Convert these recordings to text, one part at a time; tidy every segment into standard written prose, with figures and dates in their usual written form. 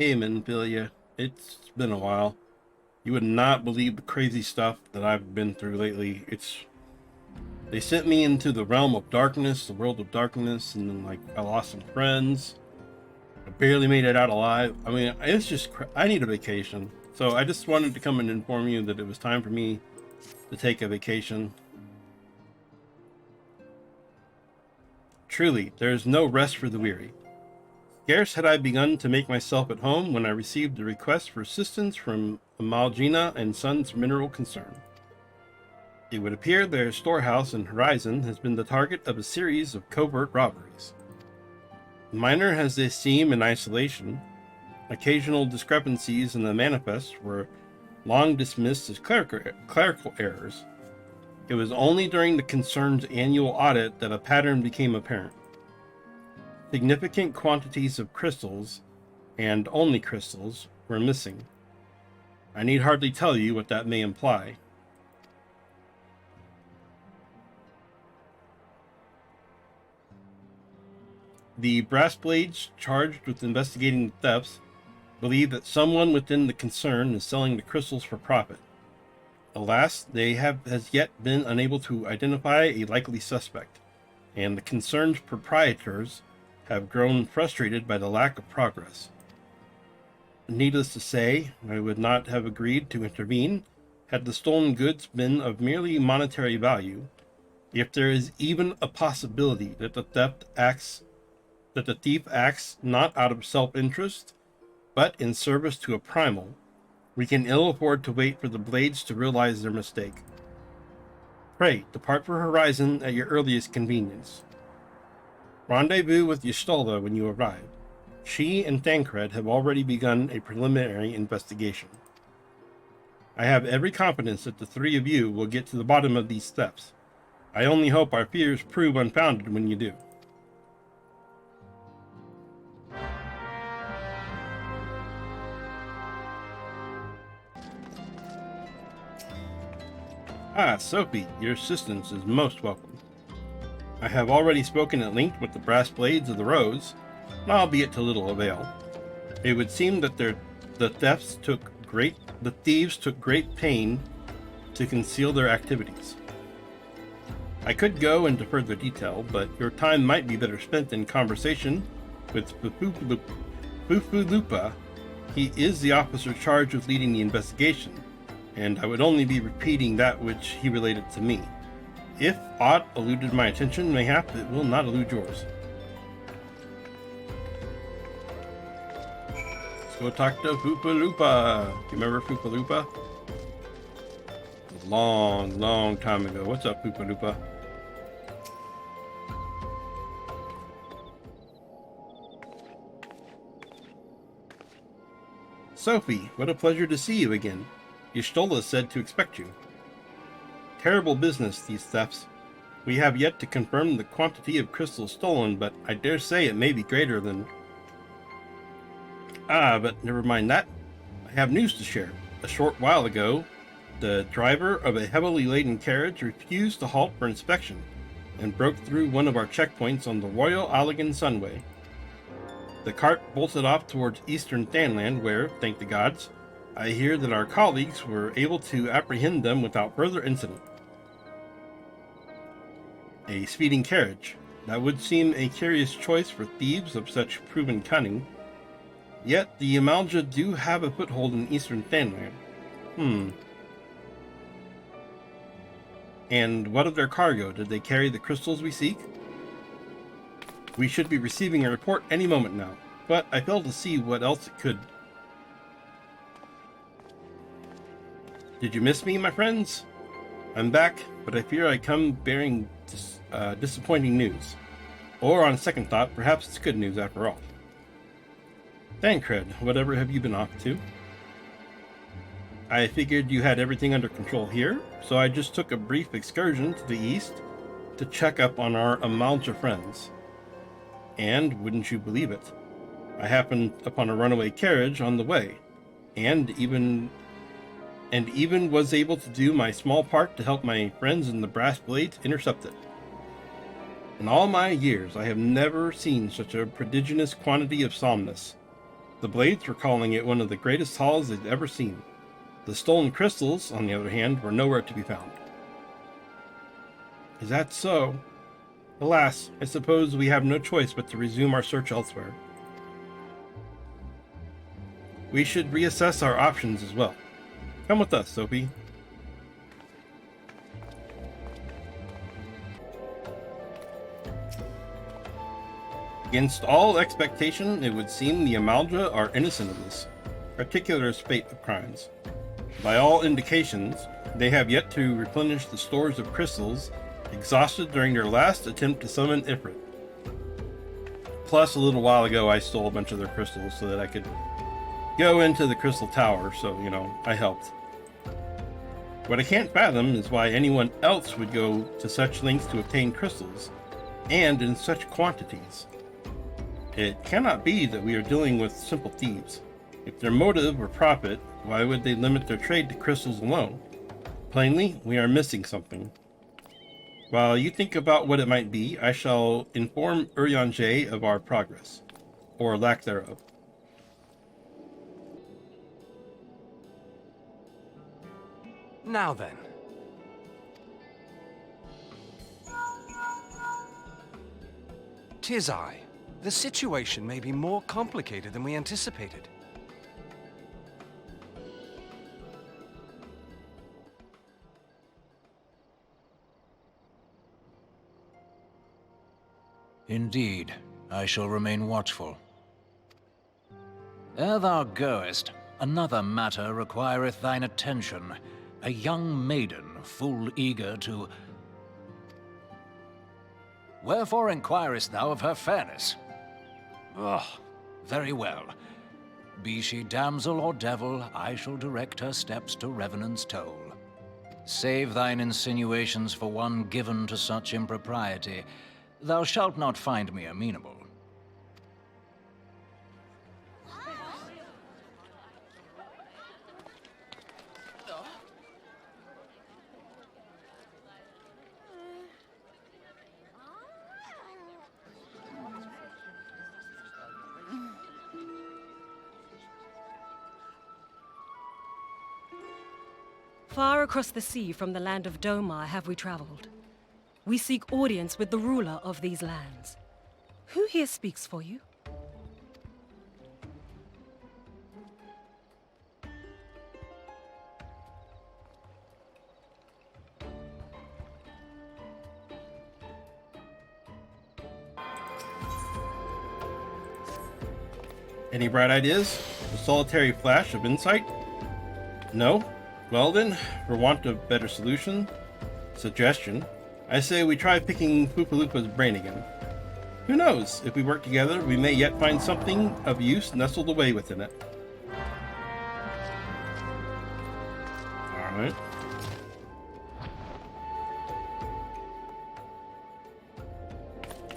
Hey, Manphilia. It's been a while. You would not believe the crazy stuff that I've been through lately. They sent me into the realm of darkness, the world of darkness, and then I lost some friends. I barely made it out alive. I mean, it's just I need a vacation. So I just wanted to come and inform you that it was time for me to take a vacation. Truly, there is no rest for the weary. Scarce had I begun to make myself at home when I received a request for assistance from Amalgina and Sons Mineral Concern. It would appear their storehouse in Horizon has been the target of a series of covert robberies. Minor as they seem in isolation, occasional discrepancies in the manifest were long dismissed as clerical errors. It was only during the concern's annual audit that a pattern became apparent. Significant quantities of crystals, and only crystals, were missing. I need hardly tell you what that may imply. The brass blades charged with investigating the thefts believe that someone within the concern is selling the crystals for profit. Alas, they have as yet been unable to identify a likely suspect, and the concern's proprietors have grown frustrated by the lack of progress. Needless to say, I would not have agreed to intervene had the stolen goods been of merely monetary value. If there is even a possibility that the thief acts not out of self-interest, but in service to a primal, we can ill afford to wait for the blades to realize their mistake. Pray, depart for Horizon at your earliest convenience. Rendezvous with Y'shtola when you arrive. She and Thancred have already begun a preliminary investigation. I have every confidence that the three of you will get to the bottom of these thefts. I only hope our fears prove unfounded when you do. Ah, Sophie, your assistance is most welcome. I have already spoken at length with the brass blades of the Rose, albeit to little avail. It would seem that the thieves took great pain to conceal their activities. I could go into further detail, but your time might be better spent in conversation with Fufulupa. He is the officer charged with leading the investigation, and I would only be repeating that which he related to me. If aught eluded my attention, mayhap it will not elude yours. Let's go talk to Fufulupa. Do you remember Fufulupa? A long, long time ago. What's up, Fufulupa? Sophie, what a pleasure to see you again. Y'shtola said to expect you. Terrible business, these thefts. We have yet to confirm the quantity of crystals stolen, but I dare say it may be greater than... but never mind that. I have news to share. A short while ago, the driver of a heavily laden carriage refused to halt for inspection and broke through one of our checkpoints on the Royal Allegan Sunway. The cart bolted off towards eastern Thanland where, thank the gods, I hear that our colleagues were able to apprehend them without further incident. A speeding carriage. That would seem a curious choice for thieves of such proven cunning. Yet the Amalja do have a foothold in eastern Thanland. And what of their cargo? Did they carry the crystals we seek? We should be receiving a report any moment now, but I fail to see what else it could. Did you miss me, my friends? I'm back, but I fear I come bearing disappointing news. Or, on second thought, perhaps it's good news after all. Thancred, whatever have you been off to? I figured you had everything under control here, so I just took a brief excursion to the east to check up on our Amalja friends. And, wouldn't you believe it, I happened upon a runaway carriage on the way, and even was able to do my small part to help my friends in the brass blades intercept it. In all my years, I have never seen such a prodigious quantity of somnus. The blades were calling it one of the greatest hauls they'd ever seen. The stolen crystals, on the other hand, were nowhere to be found. Is that so? Alas, I suppose we have no choice but to resume our search elsewhere. We should reassess our options as well. Come with us, Sophie. Against all expectation, it would seem the Amalja are innocent of this particular spate of crimes. By all indications, they have yet to replenish the stores of crystals exhausted during their last attempt to summon Ifrit. Plus, a little while ago, I stole a bunch of their crystals so that I could go into the Crystal Tower, so, I helped. What I can't fathom is why anyone else would go to such lengths to obtain crystals, and in such quantities. It cannot be that we are dealing with simple thieves. If their motive were profit, why would they limit their trade to crystals alone? Plainly, we are missing something. While you think about what it might be, I shall inform Urianger of our progress, or lack thereof. Now then. Tis I. The situation may be more complicated than we anticipated. Indeed, I shall remain watchful. Ere thou goest, another matter requireth thine attention. A young maiden, full eager to... Wherefore inquirest thou of her fairness? Very well. Be she damsel or devil, I shall direct her steps to Revenant's Toll. Save thine insinuations for one given to such impropriety. Thou shalt not find me amenable. Far across the sea from the land of Domar have we traveled. We seek audience with the ruler of these lands. Who here speaks for you? Any bright ideas? A solitary flash of insight? No? Well then, for want of better suggestion, I say we try picking Poopaloopa's brain again. Who knows? If we work together, we may yet find something of use nestled away within it. Alright.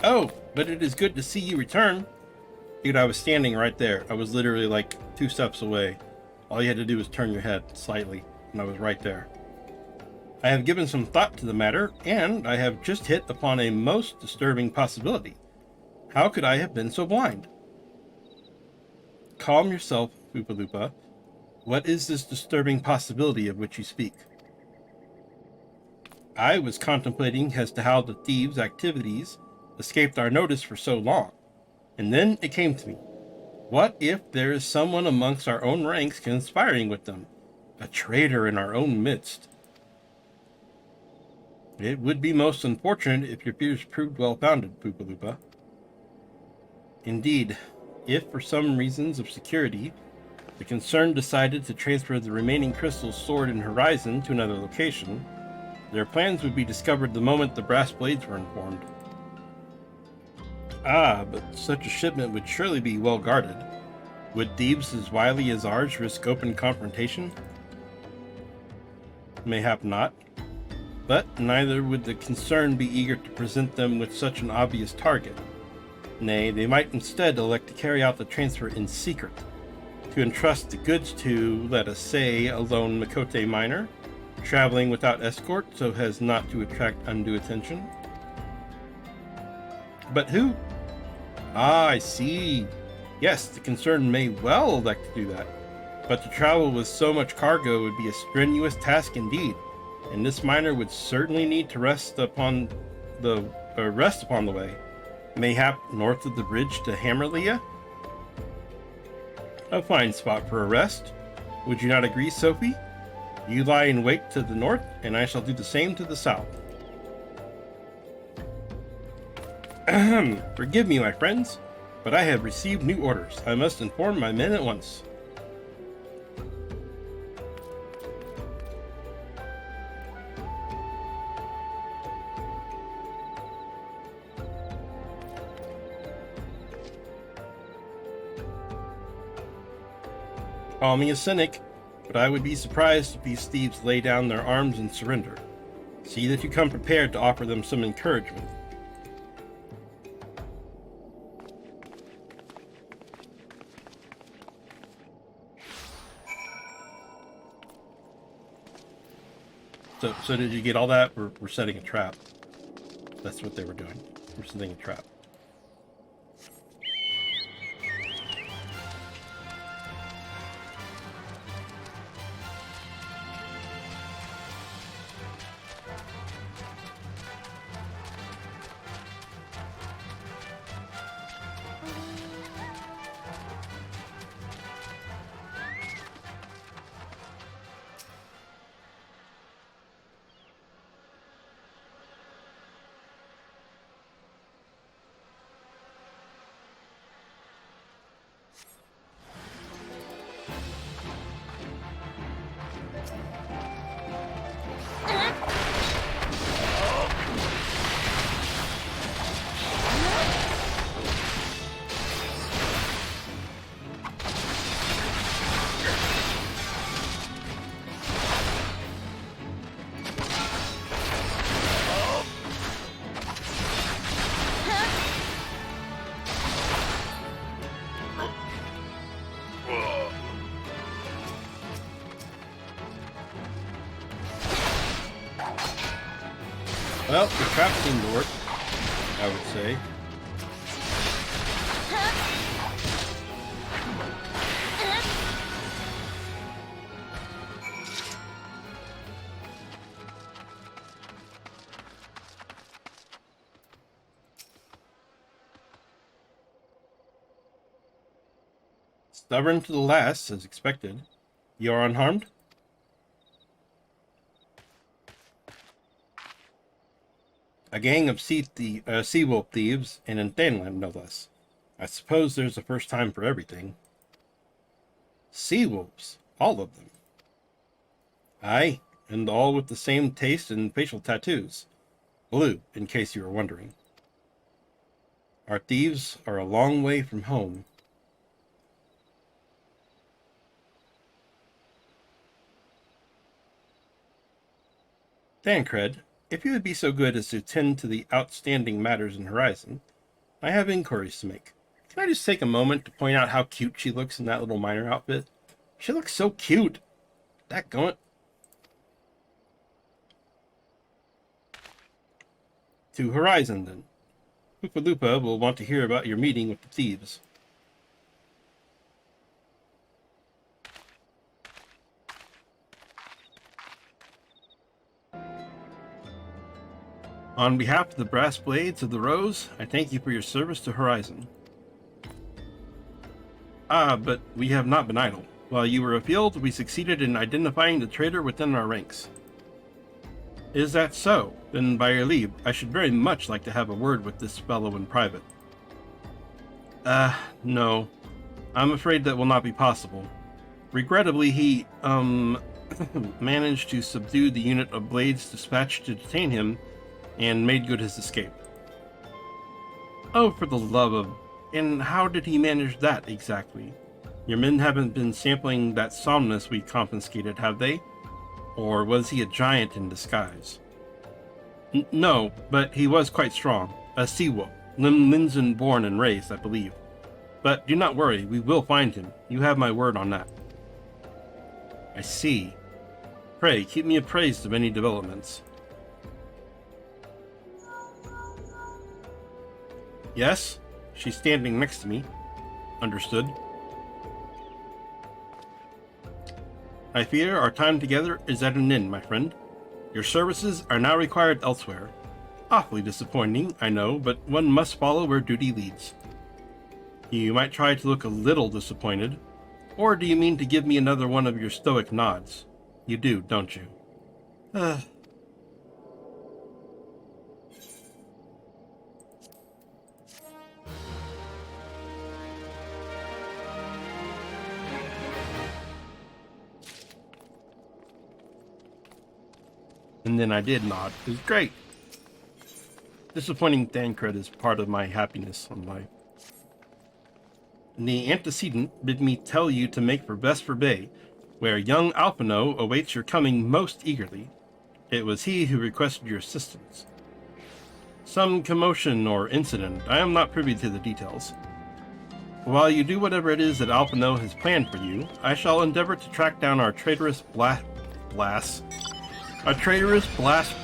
Oh, but it is good to see you return. Dude, I was standing right there. I was literally like 2 steps away. All you had to do was turn your head slightly, and I was right there. I have given some thought to the matter, and I have just hit upon a most disturbing possibility. How could I have been so blind? Calm yourself, Poopaloopa. What is this disturbing possibility of which you speak? I was contemplating as to how the thieves' activities escaped our notice for so long, and then it came to me. What if there is someone amongst our own ranks conspiring with them? A traitor in our own midst. It would be most unfortunate if your fears proved well-founded, Poopaloopa. Indeed, if for some reasons of security, the concern decided to transfer the remaining crystals stored in Horizon to another location, their plans would be discovered the moment the brass blades were informed. Ah, but such a shipment would surely be well guarded. Would thieves as wily as ours risk open confrontation? Mayhap not. But neither would the concern be eager to present them with such an obvious target. Nay, they might instead elect to carry out the transfer in secret, to entrust the goods to, let us say, a lone Makote miner, traveling without escort so as not to attract undue attention. But who? Ah, I see. Yes, the concern may well elect to do that, but to travel with so much cargo would be a strenuous task indeed, and this miner would certainly need to rest upon the way. Mayhap north of the bridge to Hammerlia? A fine spot for a rest. Would you not agree, Sophie? You lie in wait to the north, and I shall do the same to the south. Ahem. Forgive me, my friends, but I have received new orders. I must inform my men at once. Call me a cynic, but I would be surprised if these thieves lay down their arms and surrender. See that you come prepared to offer them some encouragement. So did you get all that? We're setting a trap. That's what they were doing. We're setting a trap. Well, the trap seemed to work, I would say. Stubborn to the last, as expected. You are unharmed? A gang of sea wolf thieves in Entanland, no less. I suppose there's a first time for everything. Sea wolves, all of them. Aye, and all with the same taste and facial tattoos. Blue, in case you were wondering. Our thieves are a long way from home. Dancred, if you would be so good as to tend to the outstanding matters in Horizon, I have inquiries to make. Can I just take a moment to point out how cute she looks in that little miner outfit? She looks so cute. Dadgummit. To Horizon, then. Lupa will want to hear about your meeting with the thieves. On behalf of the Brass Blades of the Rose, I thank you for your service to Horizon. Ah, but we have not been idle. While you were afield, we succeeded in identifying the traitor within our ranks. Is that so? Then, by your leave, I should very much like to have a word with this fellow in private. No. I'm afraid that will not be possible. Regrettably, he, managed to subdue the unit of blades dispatched to detain him, and made good his escape. Oh, for the love of... And how did he manage that, exactly? Your men haven't been sampling that somnus we confiscated, have they? Or was he a giant in disguise? No, but he was quite strong. A sea wolf. Linzen born and raised, I believe. But do not worry, we will find him. You have my word on that. I see. Pray, keep me appraised of any developments. Yes? She's standing next to me. Understood. I fear our time together is at an end, my friend. Your services are now required elsewhere. Awfully disappointing, I know, but one must follow where duty leads. You might try to look a little disappointed. Or do you mean to give me another one of your stoic nods? You do, don't you? And then I did nod. It was great. Disappointing Thancred is part of my happiness in life. The antecedent bid me tell you to make for Vesper Bay, where young Alpino awaits your coming most eagerly. It was he who requested your assistance. Some commotion or incident, I am not privy to the details. While you do whatever it is that Alpino has planned for you, I shall endeavor to track down our traitorous blast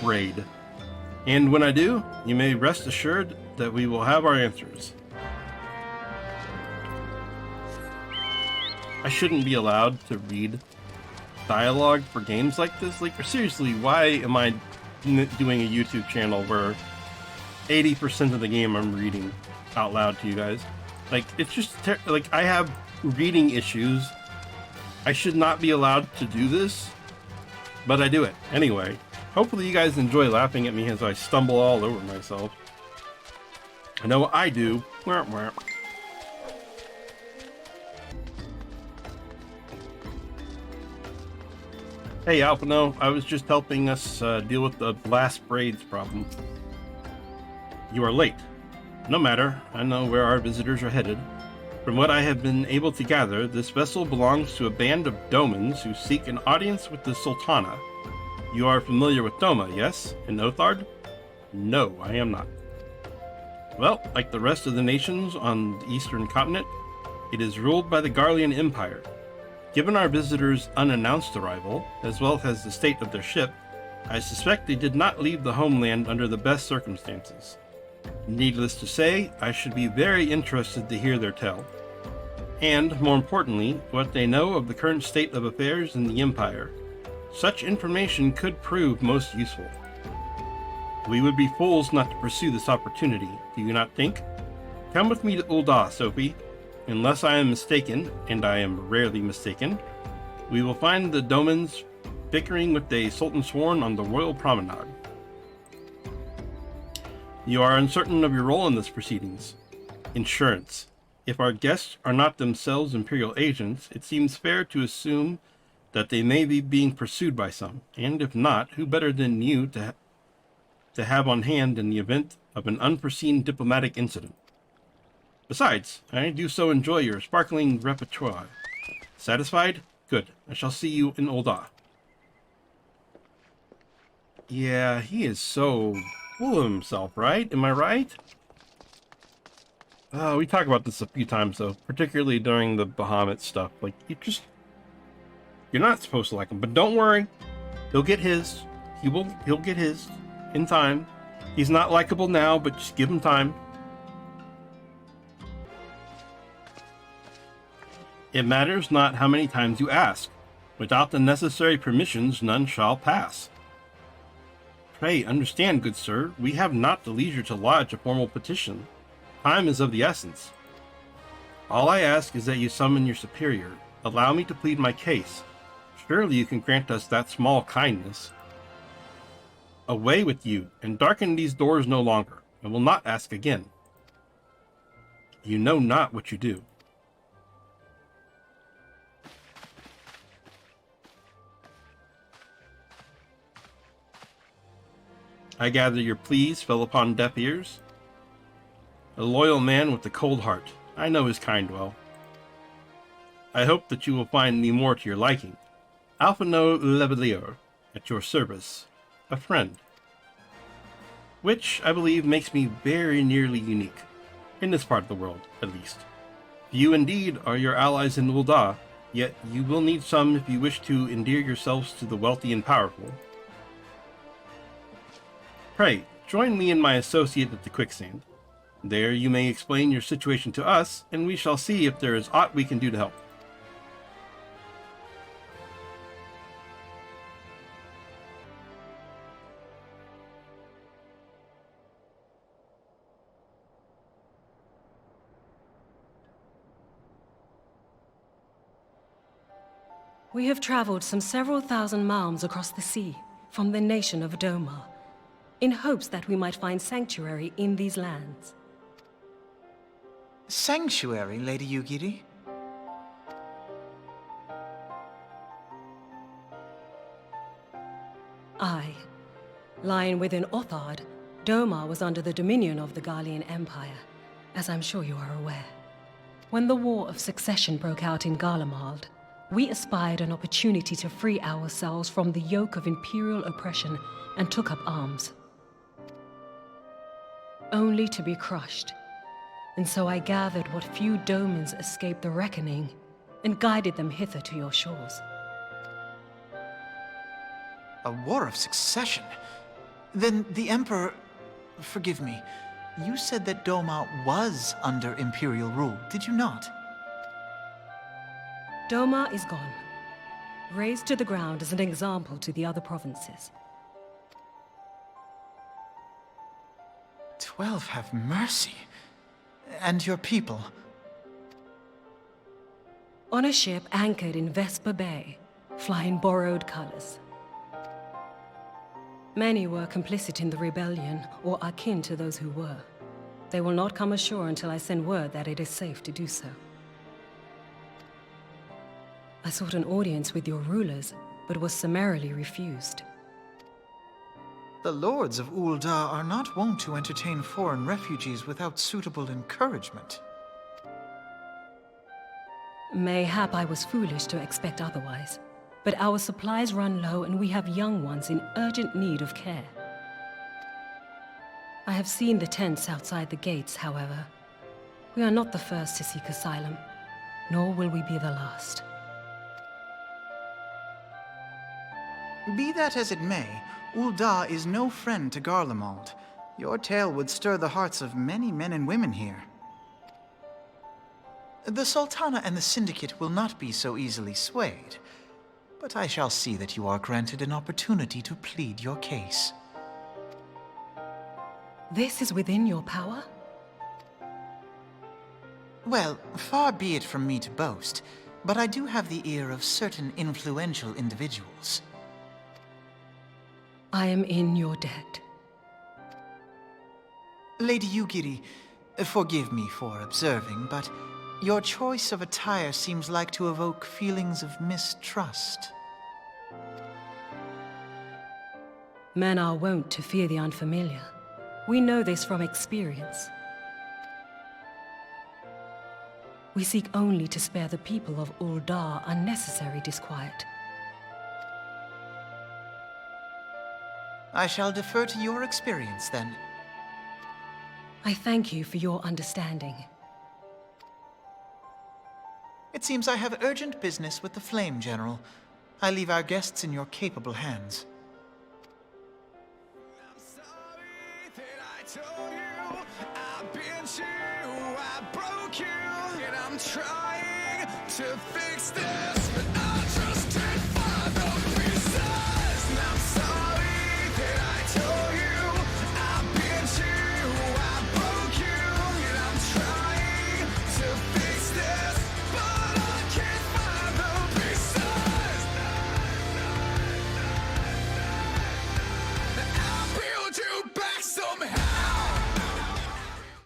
braid. And when I do, you may rest assured that we will have our answers. I shouldn't be allowed to read dialogue for games like this. Like, seriously, why am I doing a YouTube channel where 80% of the game I'm reading out loud to you guys? Like, it's just, like, I have reading issues. I should not be allowed to do this, but I do it anyway. Hopefully you guys enjoy laughing at me as I stumble all over myself. I know I do. Hey Alpino, I was just helping us deal with the blast braids problem. You are late. No matter, I know where our visitors are headed. From what I have been able to gather, this vessel belongs to a band of Domans who seek an audience with the Sultana. You are familiar with Doma, yes? And Othard? No, I am not. Well, like the rest of the nations on the eastern continent, it is ruled by the Garlean Empire. Given our visitors' unannounced arrival, as well as the state of their ship, I suspect they did not leave the homeland under the best circumstances. Needless to say, I should be very interested to hear their tale. And, more importantly, what they know of the current state of affairs in the Empire. Such information could prove most useful. We would be fools not to pursue this opportunity, do you not think? Come with me to Ul'dah, Sophie. Unless I am mistaken, and I am rarely mistaken, we will find the Domans bickering with a Sultan Sworn on the Royal Promenade. You are uncertain of your role in this proceedings. Insurance. If our guests are not themselves Imperial agents, it seems fair to assume that they may be being pursued by some, and if not, who better than you to have on hand in the event of an unforeseen diplomatic incident? Besides, I do so enjoy your sparkling repertoire. Satisfied? Good. I shall see you in Ul'dah. Yeah, he is so full of himself, right? Am I right? We talk about this a few times, though, particularly during the Bahamut stuff. Like, you're not supposed to like him, but don't worry. He'll get his. He'll get his in time. He's not likable now, but just give him time. It matters not how many times you ask. Without the necessary permissions, none shall pass. Pray understand, good sir, we have not the leisure to lodge a formal petition. Time is of the essence. All I ask is that you summon your superior. Allow me to plead my case. Surely you can grant us that small kindness. Away with you, and darken these doors no longer. I will not ask again. You know not what you do. I gather your pleas fell upon deaf ears? A loyal man with a cold heart. I know his kind well. I hope that you will find me more to your liking. Alphino Levelier, at your service. A friend. Which, I believe, makes me very nearly unique. In this part of the world, at least. Few indeed are your allies in Ul'dah, yet you will need some if you wish to endear yourselves to the wealthy and powerful. Pray, join me and my associate at the quicksand. There you may explain your situation to us, and we shall see if there is aught we can do to help. We have traveled some several thousand miles across the sea from the nation of Doma, in hopes that we might find sanctuary in these lands. Sanctuary, Lady Yugiri? Aye. Lying within Othard, Doma was under the dominion of the Garlean Empire, as I'm sure you are aware. When the War of Succession broke out in Garlemald, we espied an opportunity to free ourselves from the yoke of imperial oppression and took up arms. Only to be crushed. And so I gathered what few Domans escaped the reckoning and guided them hither to your shores. A war of succession? Then the Emperor... Forgive me. You said that Doma was under Imperial rule, did you not? Doma is gone. Razed to the ground as an example to the other provinces. 12 have mercy. And your people? On a ship anchored in Vesper Bay, flying borrowed colors. Many were complicit in the rebellion, or akin to those who were. They will not come ashore until I send word that it is safe to do so. I sought an audience with your rulers, but was summarily refused. The lords of Ul'dah are not wont to entertain foreign refugees without suitable encouragement. Mayhap I was foolish to expect otherwise, but our supplies run low and we have young ones in urgent need of care. I have seen the tents outside the gates, however. We are not the first to seek asylum, nor will we be the last. Be that as it may, Ul'dah is no friend to Garlemald. Your tale would stir the hearts of many men and women here. The Sultana and the Syndicate will not be so easily swayed, but I shall see that you are granted an opportunity to plead your case. This is within your power? Well, far be it from me to boast, but I do have the ear of certain influential individuals. I am in your debt. Lady Yugiri, forgive me for observing, but your choice of attire seems like to evoke feelings of mistrust. Men are wont to fear the unfamiliar. We know this from experience. We seek only to spare the people of Ul'dah unnecessary disquiet. I shall defer to your experience, then. I thank you for your understanding. It seems I have urgent business with the Flame General. I leave our guests in your capable hands. I'm sorry that I told you I bent you, I broke you, and I'm trying to fix this.